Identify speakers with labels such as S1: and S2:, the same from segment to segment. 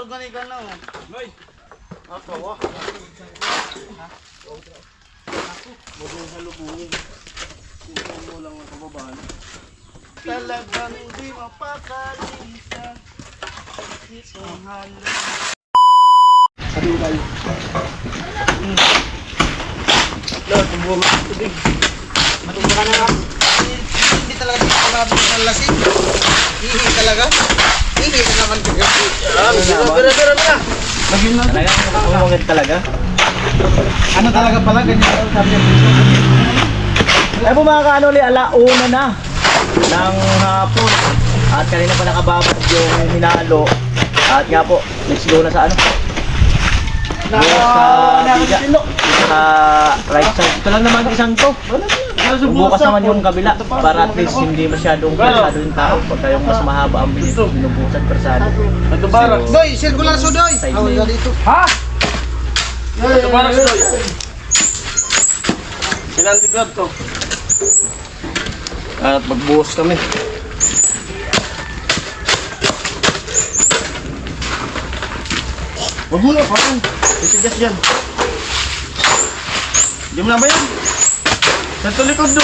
S1: ganun ka na oh.
S2: Noy!
S1: Akawa. Maging halubungin. Ito mo lang ang kababaan. Talagang di mapakalimutan. Itong halo. Sabi mo tayo. Lord, tumbuha mo tubig. Matumba ka na nga. Hindi talaga dito marami ng lasing. Hihi talaga. Hihi na naman. Bira na. Lagyan na.
S2: Talaga? Umungit talaga?
S1: Ano talaga pala? Ganyan sabi niya.
S2: Ay po mga kaanoli, alauna na ng hapon. At kanina pa nakababad yung hinalo. At nga po, let's go na sa ano. Sa biga. Sa right side. Ito lang naman isang to. Bukas naman yung kabila para at least hindi masyadong persado yung tao. Pagka yung mas mahaba ang binubusan persado.
S1: Ito barak. Doy, sirkulaso doy. Awal ka dito. Ha? Ito barak doy. Sinantigad to. At magbuhos kami. Huwag mo na, papan. Isigas dyan. Di mo na ba yan? Sa tulikod do.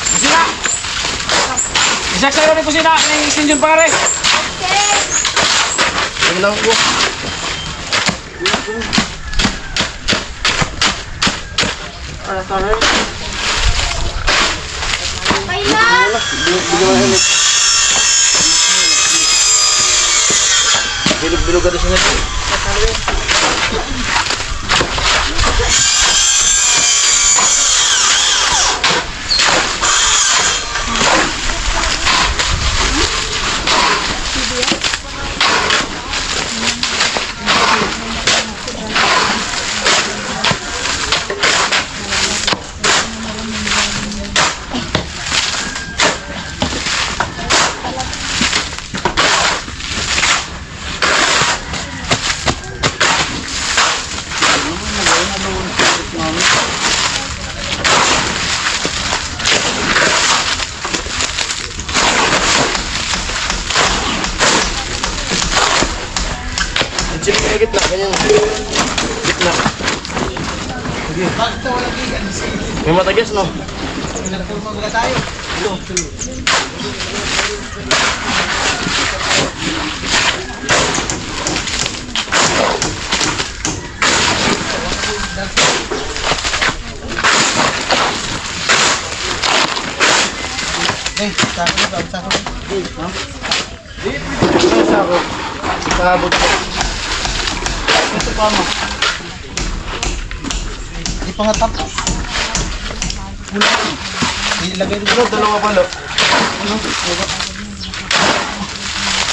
S3: Kusina! Isak sa'yo rin kusina! May extension pa ka rin!
S1: Ang lang ko. Ano tayo? Bilog-bilog. Bilog-bilog ka doon siya. Chip sa gitna, ganyan. Gitna.
S3: Bakit wala bigan?
S1: May matagas, no?
S3: Nagpulmaga tayo.
S1: Sako na ba? Sako. Sako. Ikabot ko. Ito pa mo. Di pa nga tapos. Ilagay dito. Dalawa pala.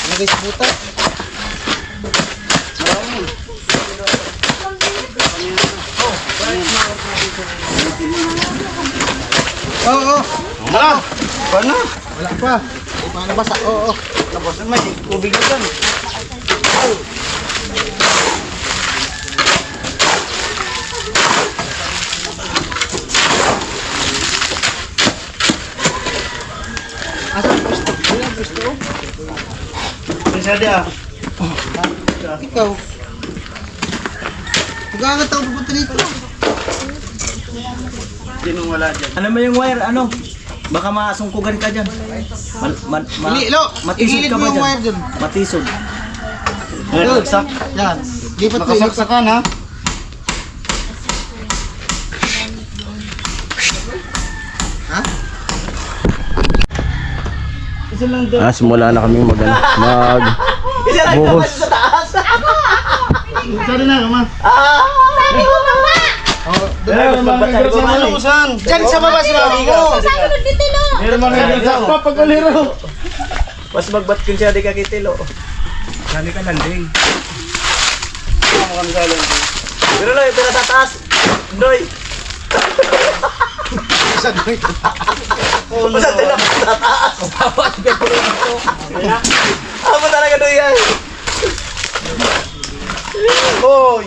S1: Ilagay sa buta. Marami. Oo. Wala. Paano? Wala pa. Paano basa? Oo. Tapos naman, tubig na dyan. Asa gusto? Wala gusto? Pisada ah. Ikaw. Huwag ka pupunta dito. Sino wala dyan?
S2: Ano mo yung wire? Ano? Baka masungkugan ka dyan.
S1: Hindi, lo.
S2: Matisod
S1: Igilid
S2: ka
S1: mo
S2: ba
S1: yung
S2: dyan?
S1: wire dyan.
S2: Matisod.
S1: Nakasaksak. Yan. Nakasaksakan ha. Ha? Isa lang doon.
S4: Simula na kaming buhos.
S1: Sorry na, ma.
S5: Sabi ko, mama!
S1: Diyan sa baba si mami ko.
S5: Sabi ko, dito no!
S1: Meron mga nagsasak pa pag uliro.
S2: Mas magbatkin siya di ka kitilo. Kami ka landing. Pero lang, ito na tataas. Doy.
S1: Isa doon.
S2: Basta din ako. sa taas.
S3: Bawat kay puno ito.
S2: Amo talaga doon yan.
S1: Hoy!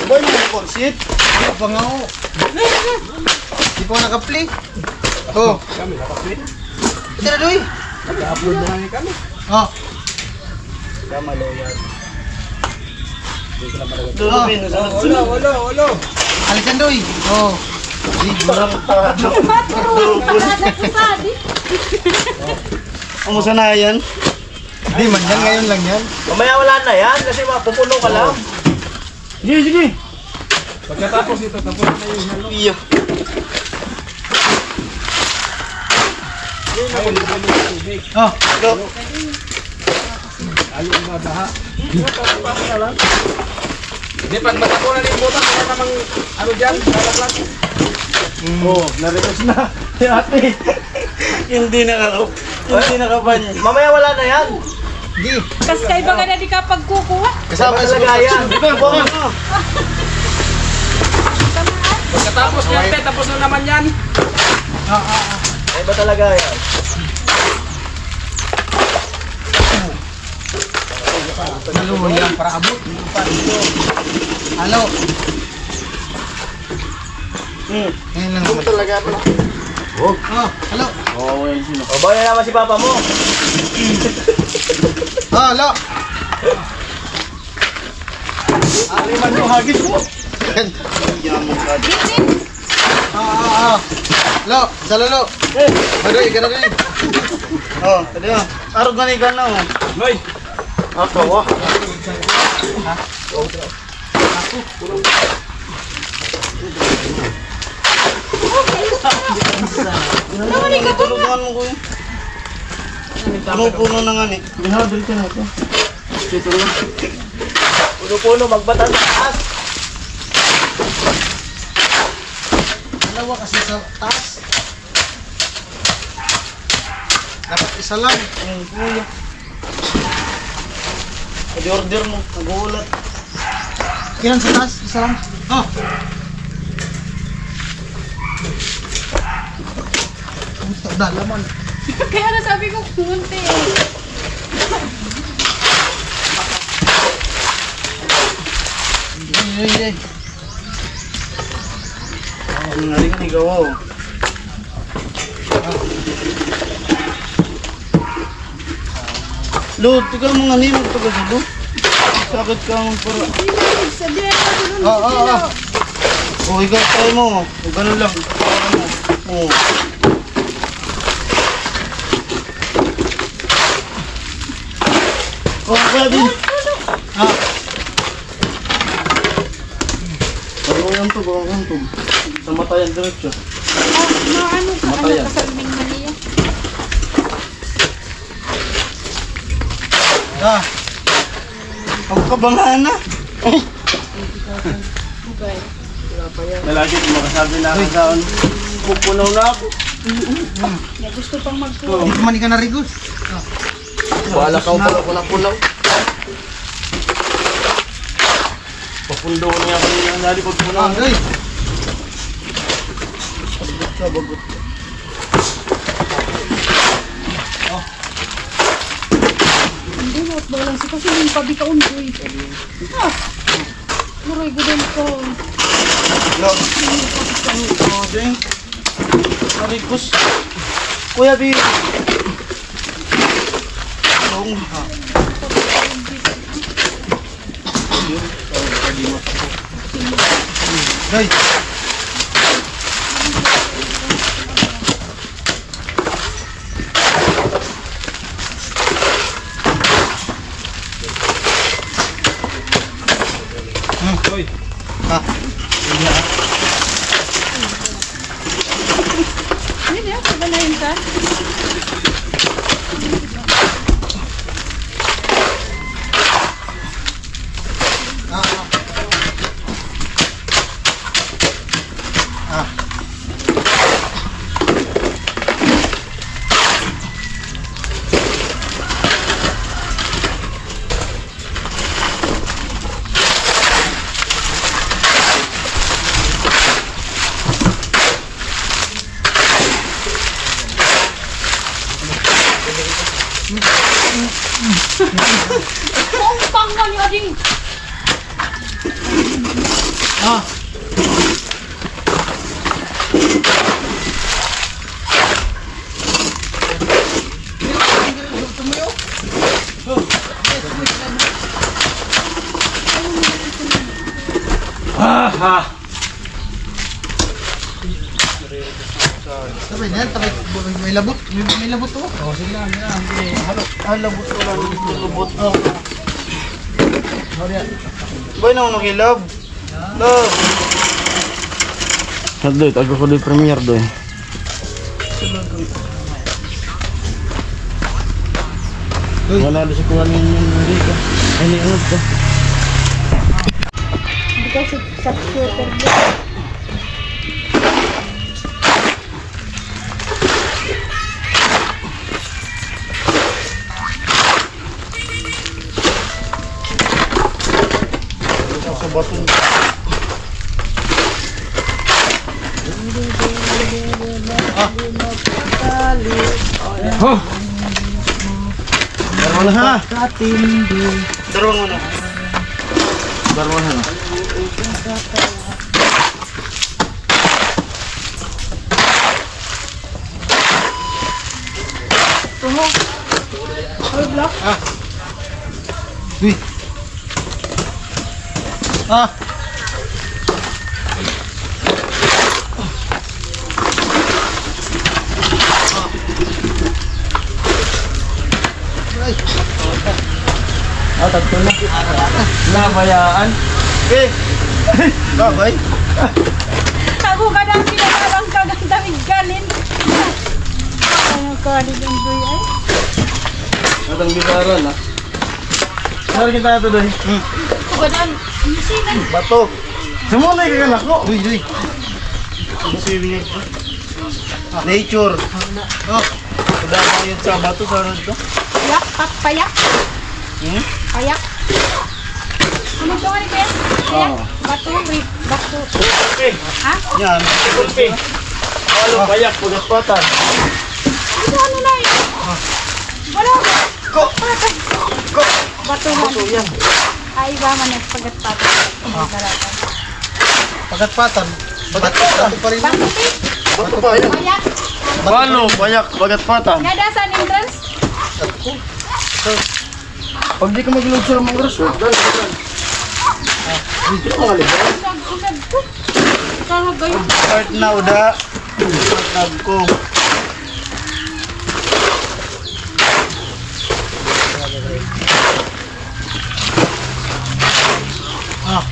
S1: Boy, may konsit. Ano pa nga ako? Di pa ako naka-play. Oh.
S3: Kami nakapit.
S1: Ito na doy.
S3: I-upload na lang kami.
S1: Oh.
S3: Tama loyal.
S2: Dulupin.
S3: Wala.
S1: Alisan doy. Oh. Di burap pa.
S2: Ang masanayan.
S1: Di man yan, ngayon lang yan.
S2: Mamaya wala na yan kasi mapupuno ka lang.
S3: Sige. Pagkatapos ito, tapos na yung halo.
S1: Iyo.
S3: Ayun, halo ng tubig.
S1: Oh.
S3: Halo na daha. Hindi, pag matapunan yung butas, wala namang ano dyan, lalaglag.
S2: Oh, na-request na. Si ate. Hindi nakapan. Mamaya wala na yan.
S1: Di.
S5: Kas kay baga na di ka pagkukuha.
S1: Kasama sa
S2: Lagayan.
S3: Pagkatapos yan, te, tapos na naman yan.
S2: Ay ba talaga yan?
S1: Halo yan para abot. Halo. Ngayon lang naman.
S3: Talaga pala.
S1: Oh, halo.
S2: Oo, yan sino. O, bawa na naman si papa mo.
S1: Oh, halo.
S2: Aliman mo hagis mo.
S1: Lo, sa lolo. Adoy, gana din. Oh, tadi oh. Arog gani gana oh.
S3: Noy,
S2: Ako, wah.
S5: Nawali ka pa.
S1: Tulungan mo ko yun. Puno-puno na nga ni.
S2: Binadol ka na ito. Puno-puno, magbatan sa taas.
S1: Dalawa kasi sa taas. Dapat isa lang. Kuya.
S2: Order mo, nagulat.
S1: Kilan sa taas? Isa lang. Oh. Ito, dalaman.
S5: Kaya nasabi ko kunti.
S1: Ay.
S2: Ang naring ni gawaw.
S1: Lo, tiga mo nga ni magtagal sa lo. Sakit ka ang para.
S5: Sabi na ako dun.
S1: Oh, ikaw try mo. O, ganun lang. Oh. Oh, pwede. Ah.
S2: Bago yan to. Namatayan diretso.
S5: Maano ka
S2: Matayan.
S5: ano kasabing maniya.
S1: Ah. Ang kabangahan na.
S2: Nalagi ko makasabi na ako sa pupunaw na ako.
S5: Ya gusto pang magkuha.
S1: Hindi man ka narigos.
S2: Wala ka pala ko na punaw. Papundo niya ako yung nari pagpunaw.
S1: Ah, doy.
S2: Bagot.
S5: Hindi mo ba lang kasi yung pabi ka undoy. Ah. Muray ko din ko.
S1: Lo. Oh, ding. Narigos. Kuya Bi. Long ha. Doy.
S3: Noy.
S1: Ah.
S5: Hindi ako ba na yun ka? Pang nga niya din.
S1: Ah. Sabay na yan, may labot. May labot to. Oh, sige lang. Labot to lang. Labot. Oh. Boy, na ako nakilab. Love.
S2: Doy, tago ko doy premier doy. Wala na sa kuha ninyo dito. Ay, niunod ko.
S5: Hindi kasi sa shooter.
S1: Sa baton.
S2: Oh!
S1: Darwan na ha.
S2: Katindi.
S1: Darwan mo na.
S2: Darwan na.
S5: Tungo. Ay, block.
S1: Uy. Ah. Ay.
S2: Tagto na. Nabayaan.
S1: Eh. Babay.
S5: Ako ka nang pinakalang kagandamig galin. Ano ka din yung doy ay?
S2: Matang bigaran ah. Saan kita ito doy?
S5: Ako ka nang isinan.
S1: Bato.
S2: Sumunay ka ka ko.
S1: Uy, uy. Nature. Oh. Kadama yun sa bato sa ano dito.
S5: Payak, payak. Payak. Ano ka nga ni Kuya? Payak. Bato, bato. Ha?
S1: Yan.
S2: Kulpi. Ano bayak pugas patan.
S5: Ano na eh? Wala.
S1: Ko.
S5: Patay.
S1: Ko.
S5: Bato
S1: Bato
S5: man.
S1: yan.
S5: Ay, iba man yung pagat-pagat.
S1: Pagkatpatan. Bato pa rin.
S5: Bato, eh.
S1: Bato pa yan.
S5: Payak.
S2: Paano bayak bagat patan?
S5: Nga da sa entrance?
S2: Pag di ka maglog sa mga raso, dito ka ngalig.
S5: Usag ko. Karagay.
S1: Start na uda. Start ko. Ah.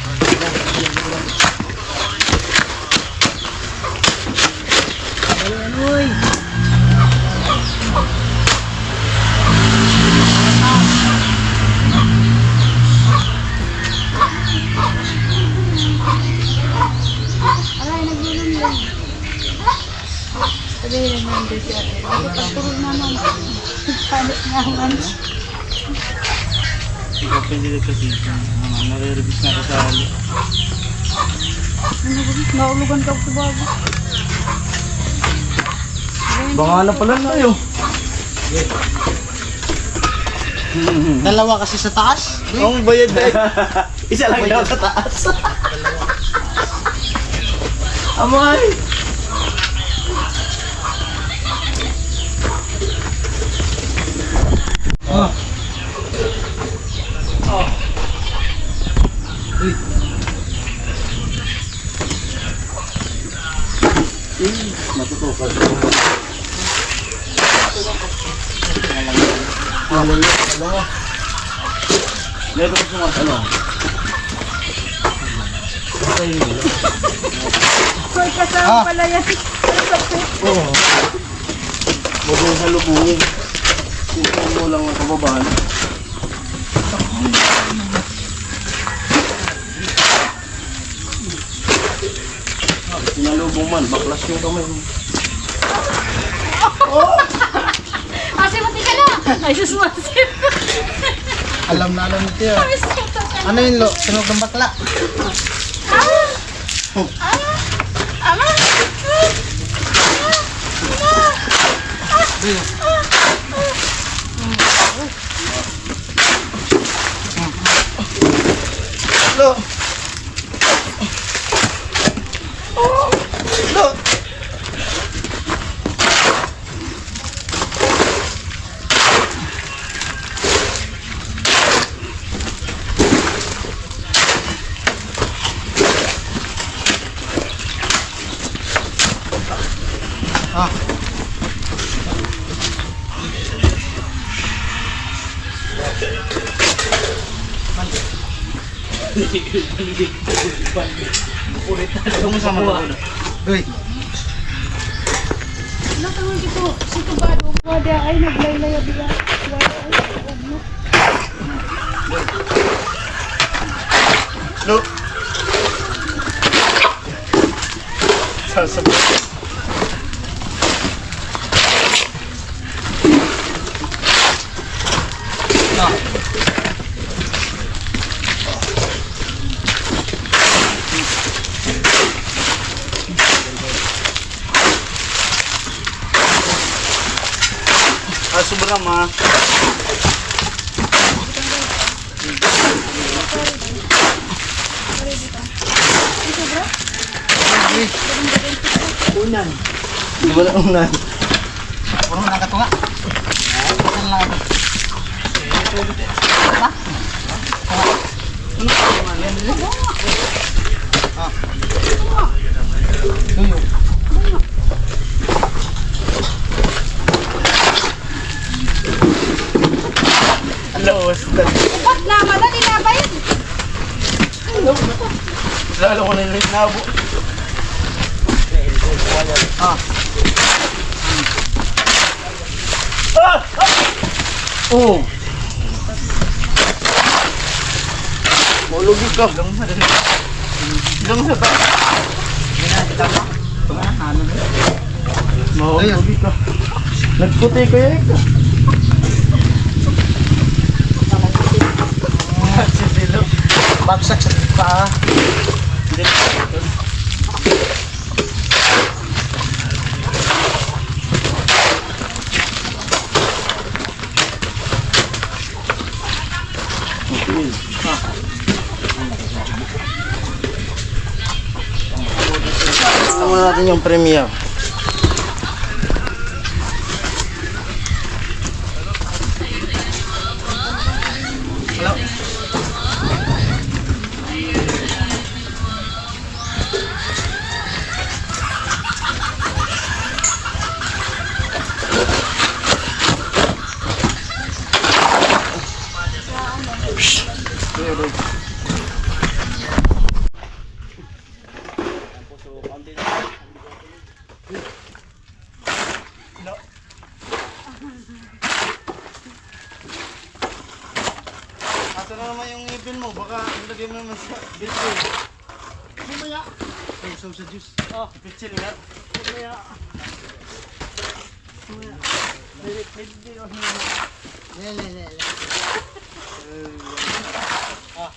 S5: Alay, naglulong lang. Sabihin naman doon siya. Ako pagturog naman. Panik naman.
S1: Ikaw pwede ka dito. Nare-release na kasali.
S5: Naulugan ka sa bago.
S2: Baka na pala na yun.
S1: Dalawa kasi sa taas.
S2: Ang bayad na isa lang daw sa taas. Amay!
S1: Ah. Ah. Uy.
S2: Matutukan. Dito ko sa ano?
S5: Koy, kasama pala yan.
S2: Oo. Huwag sa lubungin. Ito mo lang ang kababahan. Sinalubong man, baklas yung kamay mo.
S5: Asi, mati ka na. Ay, suswasip.
S1: Alam na alam nito yan. Ano yun lo? Sunog ng bakla. Ito mo sama ko. Uy.
S5: Nakawag ito. Si Tubado. Wada ay naglaylaya biya. Wada ay ano.
S1: Look. Sasabot. Sobra ma. Unan. Di ba na unan? Puro na ka tunga. Ano lang ito? Ba? Ano ka naman? Ah. Tuyo. Hello, Stan.
S5: Upat na, madali na ba yun?
S1: Lalo ko na yung nabo. Ah. Ah! Oh. Maulugi ka. Lang sa ta. Maulugi ka. Nagputi ko yan ka. Sisilo. Bagsak sa paa. Hindi. Tama natin yung premiere. Asa na naman yung ngipin mo? Baka ilagay mo naman sa bitsil. Mamaya. Sa juice. Oh, bitsil nga. Mamaya. Mamaya. Ah.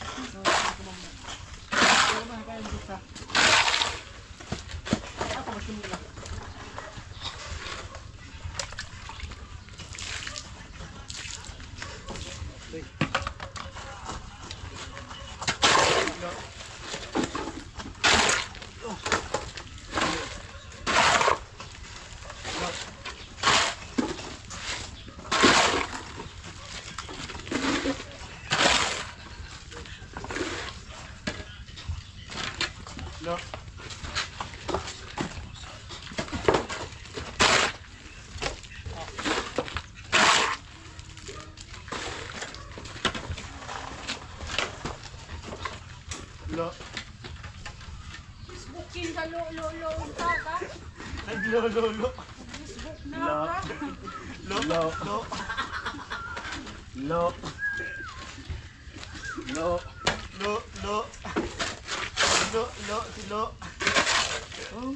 S1: No. Lo.
S5: Facebookin ka lo ka ka.
S1: Naglolo.
S5: Facebook na ka.
S1: Lo. Si Lo. Oh.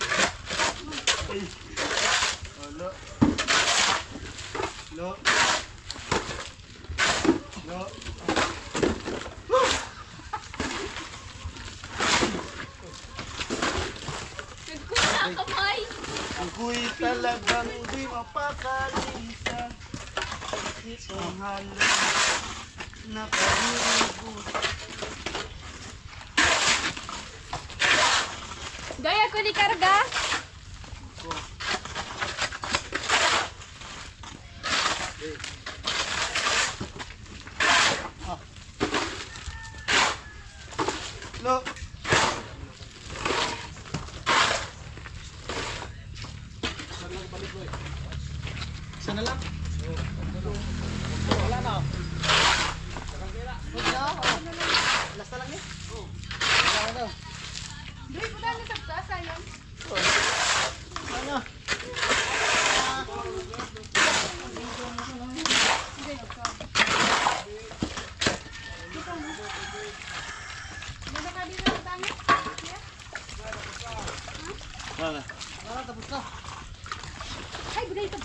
S1: Ay. Oh, Lo. Ako'y talagang di mapakalisa. Itong halos nakahirigod.
S5: Gaya ko di karga.
S1: Lo. Sana lang. Wala na. Last na lang eh.
S5: Doy, punta na sa taas, sayang.
S1: Ano?
S5: Basta ka dito sa tangi.
S1: Tapos na.
S5: Ay, buday ito.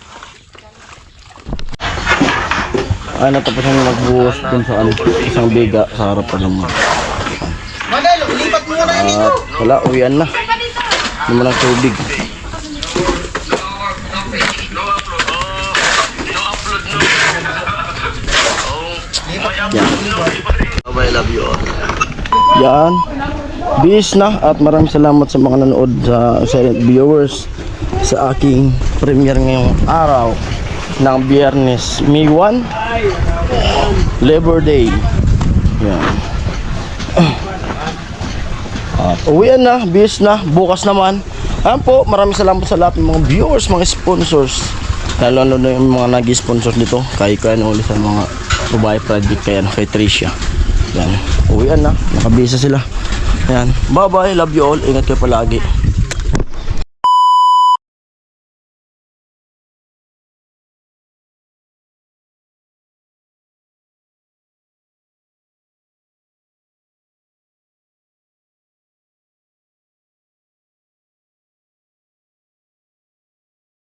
S2: Ay, natapos na magbuhos dun sa isang biga sa harapan ng mga.
S1: Madalo, lipat mo na yun
S2: At wala, uwian na. Naman ang tubig. Yan. I love you all. Yan. Bis na at maraming salamat sa mga nanood sa silent viewers sa aking premiere ngayong araw ng Biyernes, May 1, Labor Day. Yan. At uwian na, bis na, bukas naman. Ayan po, maraming salamat sa lahat ng mga viewers, mga sponsors. Lalo na yung mga nag-sponsor dito. Kay uli sa mga Dubai project kay Tricia. Yan, uwian na, nakabisa sila. Yan, bye bye, love you all, ingat kayo palagi.